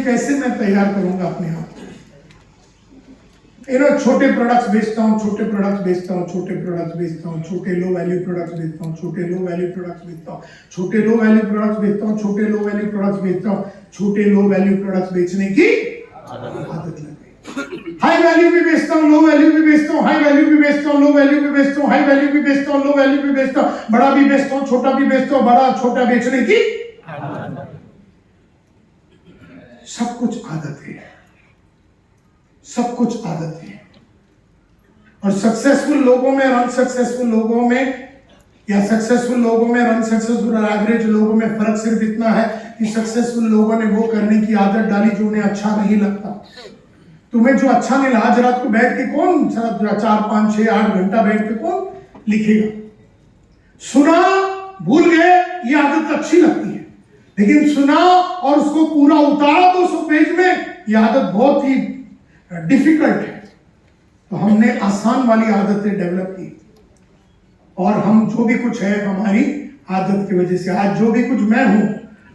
कैसे मैं तैयार करूंगा अपने आप को। छोटे प्रोडक्ट्स बेचता हूँ, छोटे प्रोडक्ट्स बेचता हूँ, छोटे प्रोडक्ट्स बेचता हूँ, छोटे लो वैल्यू प्रोडक्ट्स बेचता हूँ, छोटे लो वैल्यू प्रोडक्ट्स बेचता हूँ, छोटे लो वैल्यू प्रोडक्ट्स बेचता हूँ, छोटे लो वैल्यू प्रोडक्ट्स बेचता हूँ, छोटे लो वैल्यू प्रोडक्ट्स बेचने की आदत लग गई। हाई वैल्यू भी बेचता हूँ, लो वैल्यू भी बेचता हूँ, हाई वैल्यू भी बेचता हूँ, लो वैल्यू भी बेचता हूँ, हाई वैल्यू भी बेचता हूँ, लो वैल्यू भी बेचता हूँ, बड़ा भी बेचता हूँ, छोटा भी बेचता हूँ, बड़ा छोटा बेचने की सब कुछ आदत है, सब कुछ आदत है। और सक्सेसफुल लोगों में और अनसक्सेसफुल लोगों में, या सक्सेसफुल लोगों में और अनसक्सेसफुल और एवरेज लोगों में फर्क सिर्फ इतना है कि सक्सेसफुल लोगों ने वो करने की आदत डाली जो उन्हें अच्छा नहीं लगता। तुम्हें जो अच्छा नहीं लगा, आज रात को बैठ के कौन 4, 5, 6, 8 घंटा बैठ के कौन लिखेगा? सुना, भूल गए, ये आदत अच्छी लगती है, लेकिन सुना और उसको पूरा उतारा 200 पेज में, ये आदत बहुत ही डिफिकल्ट है। तो हमने आसान वाली आदतें डेवलप की, और हम जो भी कुछ है हमारी आदत की वजह से। आज जो भी कुछ मैं हूं,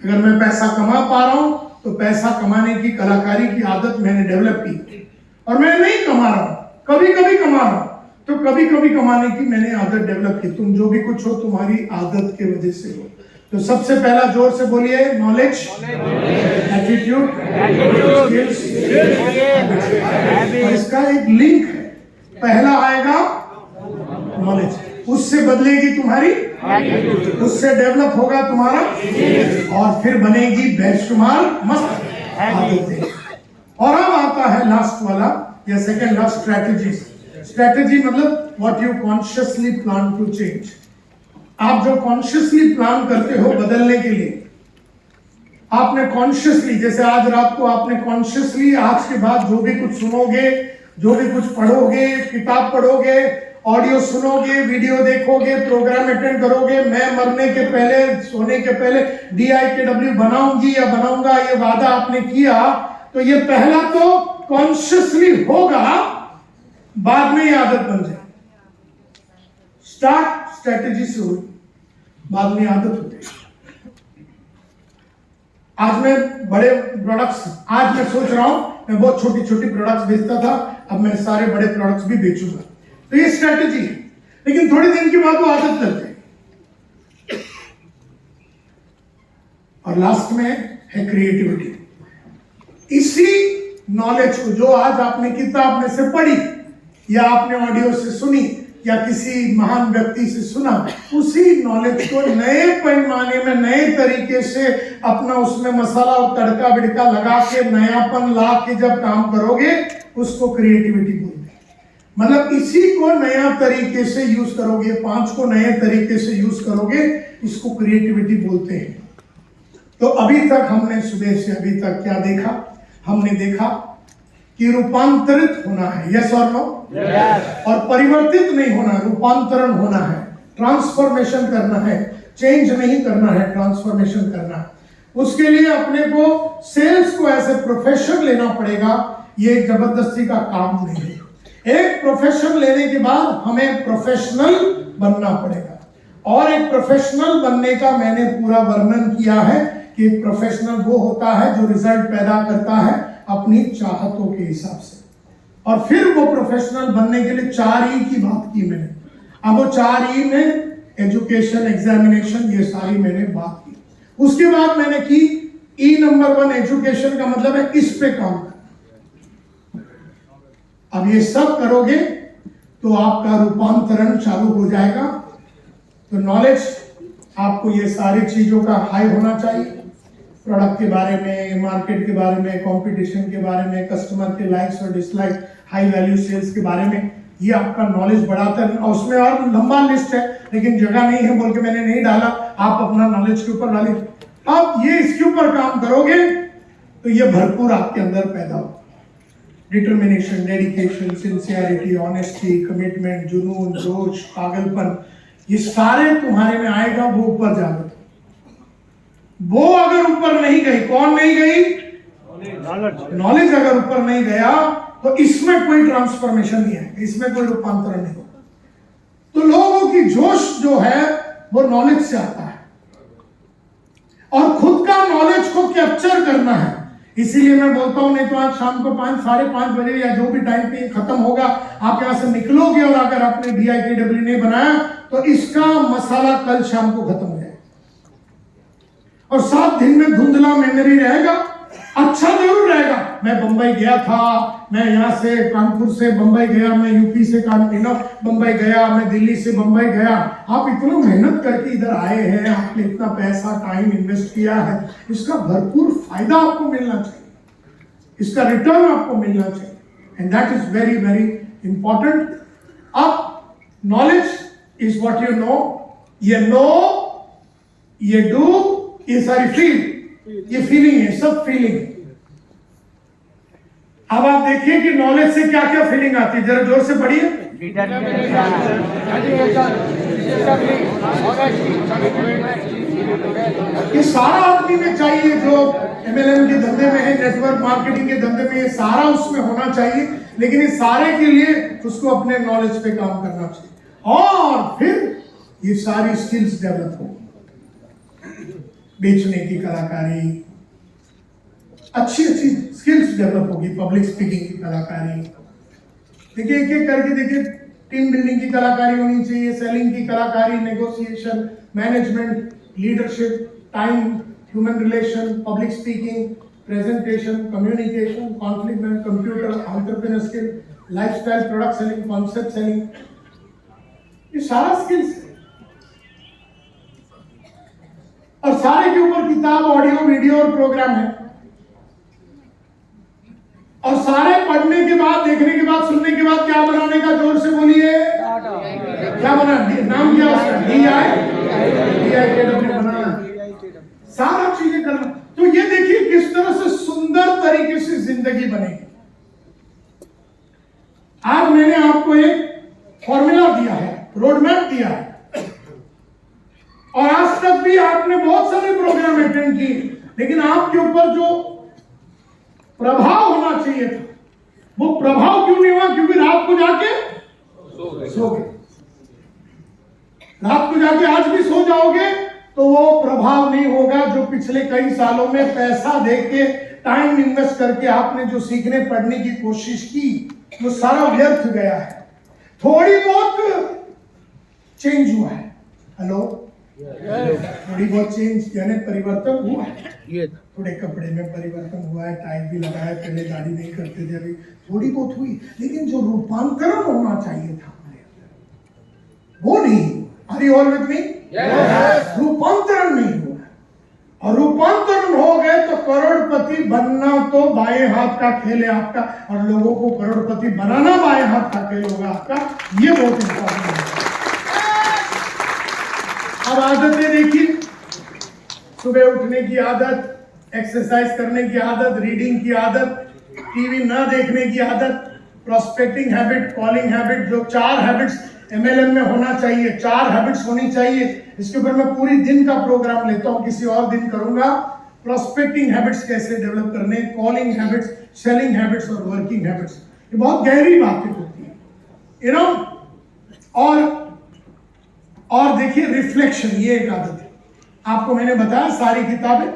अगर मैं पैसा कमा पा रहा हूं तो पैसा कमाने की, कलाकारी की आदत मैंने डेवलप की। और मैं नहीं कमा रहा हूं, कभी कभी कमा रहा हूं, तो कभी कभी कमाने की मैंने आदत डेवलप की। तुम जो भी कुछ हो तुम्हारी आदत की वजह से हो। तो सबसे पहला जोर से बोलिए, नॉलेज, एटीट्यूड, स्किल्स, और इसका एक लिंक है। पहला आएगा नॉलेज, उससे बदलेगी तुम्हारी, उससे डेवलप होगा तुम्हारा, और फिर बनेगी बेशुमार मस्त आदतें। और अब आता है लास्ट वाला या सेकंड लास्ट, स्ट्रैटेजी। स्ट्रैटेजी मतलब what you consciously plan to change. आप जो कॉन्शियसली प्लान करते हो बदलने के लिए, आपने कॉन्शियसली, जैसे आज रात को आपने कॉन्शियसली आज के बाद जो भी कुछ सुनोगे, जो भी कुछ पढ़ोगे, किताब पढ़ोगे, ऑडियो सुनोगे, वीडियो देखोगे, प्रोग्राम अटेंड करोगे, मैं मरने के पहले, सोने के पहले DIKW बनाऊंगी या बनाऊंगा, ये वादा आपने किया, तो ये पहला तो कॉन्शियसली होगा, बाद में ये आदत बन जाए। स्टार्ट स्ट्रेटेजी से हुई, बाद में आदत होती। आज मैं बड़े प्रोडक्ट्स, आज मैं सोच रहा हूं, मैं बहुत छोटी छोटी प्रोडक्ट्स बेचता था, अब मैं सारे बड़े प्रोडक्ट्स भी बेचूंगा। तो ये स्ट्रेटेजी है, लेकिन थोड़े दिन के बाद वो आदत लग जाएगी। और लास्ट में है क्रिएटिविटी। इसी नॉलेज को जो आज आपने किताब में से पढ़ी, या आपने ऑडियो से सुनी, या किसी महान व्यक्ति से सुना, उसी नॉलेज को नए पैमाने में, नए तरीके से अपना उसमें मसाला और तड़का बिड़का लगा के, नयापन ला के जब काम करोगे, उसको क्रिएटिविटी बोलते हैं। मतलब इसी को नया तरीके से यूज करोगे, 5 को नए तरीके से यूज करोगे, इसको क्रिएटिविटी बोलते हैं। तो अभी तक हमने, सुबह से अभी तक क्या देखा? हमने देखा कि रूपांतरित होना है, यस और नो, और परिवर्तित नहीं होना, रूपांतरण होना है, ट्रांसफॉर्मेशन करना है, चेंज नहीं करना है, ट्रांसफॉर्मेशन करना है। उसके लिए अपने को सेल्स को ऐसे प्रोफेशन लेना पड़ेगा, ये जबरदस्ती का काम नहीं है। एक प्रोफेशन लेने के बाद हमें प्रोफेशनल बनना पड़ेगा, और एक प्रोफेशनल बनने का मैंने पूरा वर्णन किया है कि प्रोफेशनल वो होता है जो रिजल्ट पैदा करता है अपनी चाहतों के हिसाब से। और फिर वो प्रोफेशनल बनने के लिए 4 E की बात की मैंने। अब वो 4 E में एजुकेशन, एग्जामिनेशन, ये सारी मैंने बात की। उसके बाद मैंने की E नंबर 1 एजुकेशन का मतलब है इस पे काम करना। अब ये सब करोगे तो आपका रूपांतरण चालू हो जाएगा। तो नॉलेज, आपको ये सारी चीजों का हाई होना चाहिए, प्रोडक्ट के बारे में, मार्केट के बारे में, कंपटीशन के बारे में, कस्टमर के लाइक्स और डिसलाइक, हाई वैल्यू सेल्स के बारे में, ये आपका नॉलेज बढ़ाता है। और उसमें और लंबा लिस्ट है, लेकिन जगह नहीं है बोल के मैंने नहीं डाला, आप अपना नॉलेज के ऊपर डालिए। आप ये इसके ऊपर काम करोगे तो ये भरपूर आपके अंदर पैदा होगा। Determination, dedication, sincerity, honesty, commitment, जुनून, जोश, पागलपन, ये सारे तुम्हारे में आएगा, वो ऊपर जाएगा। वो अगर ऊपर नहीं गई, कौन नहीं गई? नॉलेज अगर ऊपर नहीं गया तो इसमें कोई ट्रांसफॉर्मेशन नहीं है, इसमें कोई रूपांतरण नहीं होगा। तो लोगों की जोश जो है वो नॉलेज से आता है, और खुद का नॉलेज को कैप्चर करना है। इसीलिए मैं बोलता हूं, नहीं तो आज शाम को 5-5:30 बजे या जो भी टाइम पे खत्म होगा, आप यहां से निकलोगे और अगर आपने DIKW नहीं बनाया तो इसका मसाला कल शाम को खत्म हो जाएगा और 7 दिन में धुंधला मेमोरी रहेगा। अच्छा जरूर रहेगा, मैं बंबई गया था, मैं यहाँ से कानपुर से बंबई गया, मैं यूपी से बंबई गया, मैं दिल्ली से बंबई गया। आप इतना मेहनत करके इधर आए हैं, आपने इतना पैसा टाइम इन्वेस्ट किया है, इसका भरपूर फायदा आपको मिलना चाहिए, इसका रिटर्न आपको मिलना चाहिए, and that is very very important. अब knowledge is what you know, ये डू, ये सारी फील, ये फीलिंग है, सब फीलिंग है। अब आप देखिए कि नॉलेज से क्या क्या फीलिंग आती है, जरा जोर से पढ़िए। ये सारा आदमी में चाहिए, जो MLM के धंधे में है, नेटवर्क मार्केटिंग के धंधे में, ये सारा उसमें होना चाहिए। लेकिन ये सारे के लिए उसको अपने नॉलेज पे काम करना चाहिए और फिर ये सारी स्किल्स डेवलप होगी। बेचने की कलाकारी, अच्छी अच्छी स्किल्स डेवलप होगी, पब्लिक स्पीकिंग की कलाकारी, देखिए एक एक करके देखिए, टीम बिल्डिंग की कलाकारी होनी चाहिए, सेलिंग की कलाकारी, negotiation, management, leadership, time, human relation, public speaking, presentation, communication, conflict management, computer, entrepreneur skill, lifestyle, product selling, concept selling, ये सारा स्किल्स है। और सारे के ऊपर किताब, ऑडियो, वीडियो और प्रोग्राम है। और सारे पढ़ने के बाद, देखने के बाद, सुनने के बाद क्या बनाने का, जोर से बोलिए, क्या बना, नाम क्या उसका, DIKW बनाना, सारा चीजें करना। तो ये देखिए किस तरह से सुंदर तरीके से जिंदगी बनेगी। आज मैंने आपको एक फॉर्मूला दिया है, रोड मैप दिया है, और आज तक भी आपने बहुत सारे प्रोग्राम अटेंड किए, लेकिन आपके ऊपर जो प्रभाव होना चाहिए था, वो प्रभाव क्यों नहीं हुआ? क्योंकि रात को जाके सो गए। रात को जाके आज भी सो जाओगे तो वो प्रभाव नहीं होगा जो पिछले कई सालों में पैसा देके, टाइम इन्वेस्ट करके आपने जो सीखने पढ़ने की कोशिश की, वो सारा व्यर्थ गया है। थोड़ी बहुत चेंज हुआ है, हेलो, थोड़ी बहुत चेंज यानी परिवर्तन हुआ है, थोड़े कपड़े में परिवर्तन हुआ है, टाई भी लगाया, पहले दाढ़ी नहीं करते थे, अभी थोड़ी बहुत हुई, लेकिन जो रूपांतरण होना चाहिए था हमारे अंदर वो नहीं। Are you all with me? रूपांतरण नहीं हुआ, और रूपांतरण हो गए तो करोड़पति बनना तो बाएं हाथ का खेल है आपका, और लोगों को करोड़पति बनाना बाएं हाथ का खेल होगा आपका। ये बहुत इंपॉर्टेंट है। अब आदतें देखिए, सुबह उठने की आदत, एक्सरसाइज करने की आदत, रीडिंग की आदत, टीवी ना देखने की आदत, प्रोस्पेक्टिंग हैबिट, कॉलिंग हैबिट, जो 4 हैबिट्स MLM में होना चाहिए, 4 हैबिट्स होनी चाहिए। इसके ऊपर मैं पूरी दिन का प्रोग्राम लेता हूं, किसी और दिन करूंगा। प्रोस्पेक्टिंग हैबिट्स कैसे डेवलप करने, कॉलिंग हैबिट्स, सेलिंग हैबिट्स और वर्किंग हैबिट्स, ये बहुत गहरी बातें होती है, यू नो। और देखिए रिफ्लेक्शन, ये एक आदत है, आपको मैंने बताया सारी किताबें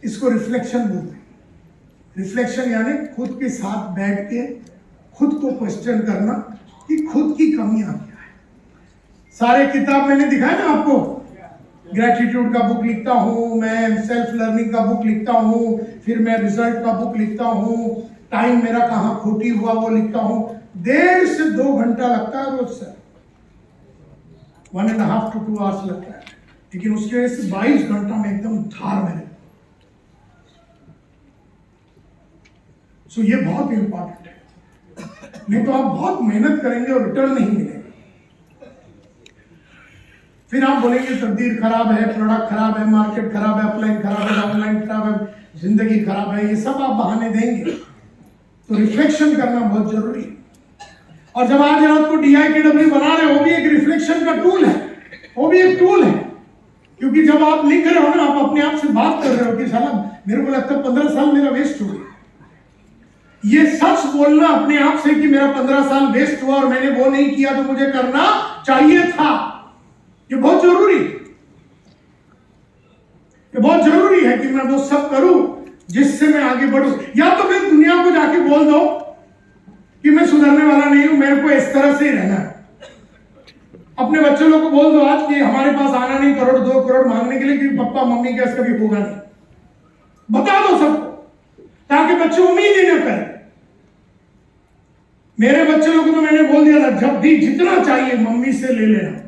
इसको रिफ्लेक्शन बोलते हैं। रिफ्लेक्शन यानी खुद के साथ बैठ के खुद को क्वेश्चन करना कि खुद की कमियां क्या है। सारे किताब मैंने दिखाया ना आपको, ग्रेटिट्यूड का बुक लिखता हूँ मैं, सेल्फ लर्निंग का बुक लिखता हूँ, फिर मैं रिजल्ट का बुक लिखता हूँ, टाइम मेरा कहाँ खोटी हुआ वो लिखता हूँ। 1.5 से 2 घंटा लगता है रोज से, 1.5 to 2 hours लगता है, लेकिन उसकी वजह से 22 घंटा में एकदम धार में रहता। सो ये बहुत इंपॉर्टेंट है, नहीं तो आप बहुत मेहनत करेंगे और रिटर्न नहीं मिलेगा। फिर आप बोलेंगे तकदीर खराब है, प्रोडक्ट खराब है, मार्केट खराब है, अपलाइन खराब है, ऑनलाइन खराब है, जिंदगी खराब है, ये सब आप बहाने देंगे। तो रिफ्लेक्शन करना बहुत जरूरी है। और जब आज रात को DIKW बना रहे हो, वो भी एक रिफ्लेक्शन का टूल है, वो भी एक टूल है। क्योंकि जब आप लिख रहे हो ना, आप अपने आप से बात कर रहे हो कि साला मेरे को लगता है 15 साल मेरा वेस्ट हो गया। ये सच बोलना अपने आप से कि मेरा 15 साल वेस्ट हुआ और मैंने वो नहीं किया जो मुझे करना चाहिए था, ये बहुत जरूरी है। ये बहुत जरूरी है कि मैं वो सब करूं जिससे मैं आगे बढ़ूं, या तो फिर दुनिया को जाके बोल दो कि मैं सुधरने वाला नहीं हूं, मेरे को इस तरह से ही रहना है। अपने बच्चों लोग को बोल दो आज कि हमारे पास आना नहीं 1-2 करोड़ मांगने के लिए, क्योंकि पप्पा मम्मी के इसका भी होगा नहीं। बता दो सबको, ताकि बच्चे उम्मीद ही न करें। मेरे बच्चे लोगों को तो मैंने बोल दिया था, जब भी जितना चाहिए मम्मी से ले लेना,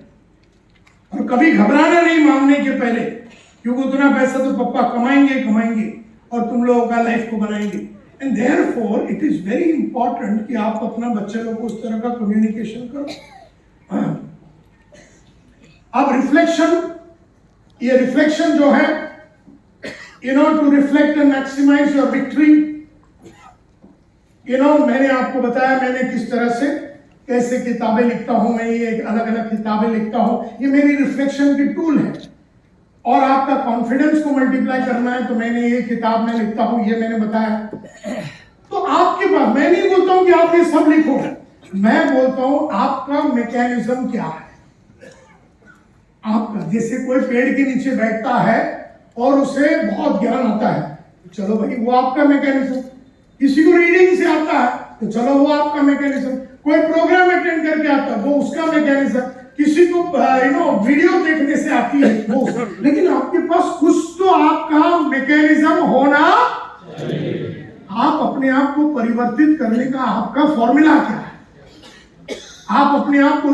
और कभी घबराना नहीं मांगने के पहले, क्योंकि उतना पैसा तो पप्पा कमाएंगे और तुम लोगों का लाइफ को बनाएंगे। And therefore it is very important कि आप अपना बच्चे लोगों को उस तरह का कम्युनिकेशन करो। अब रिफ्लेक्शन, ये रिफ्लेक्शन जो है, to reflect and maximise your victory, मैंने आपको बताया मैंने किस तरह से कैसे किताबें लिखता हूं, मैं ये अलग अलग किताबें लिखता हूं, ये मेरी रिफ्लेक्शन की टूल है। और आपका कॉन्फिडेंस को मल्टीप्लाई करना है तो मैंने ये किताब में लिखता हूं, ये मैंने बताया। तो आपके पास, मैं नहीं बोलता हूं कि आप ये सब लिखो, मैं बोलता हूं आपका मैकेनिज्म क्या है। आपका, जैसे कोई पेड़ के नीचे बैठता है और उसे बहुत ज्ञान आता है, चलो भाई वो आपका मैकेनिज्म। किसी को रीडिंग से आता है तो चलो वो आपका मैकेनिज्म। कोई प्रोग्राम अटेंड करके आता है वो उसका मैकेनिज्म। किसी को वीडियो देखने से आती है वो, लेकिन आपके पास कुछ तो आपका मैकेनिज्म होना चाहिए। आप अपने आप को परिवर्तित करने का आपका फॉर्मूला क्या है? आप अपने आप को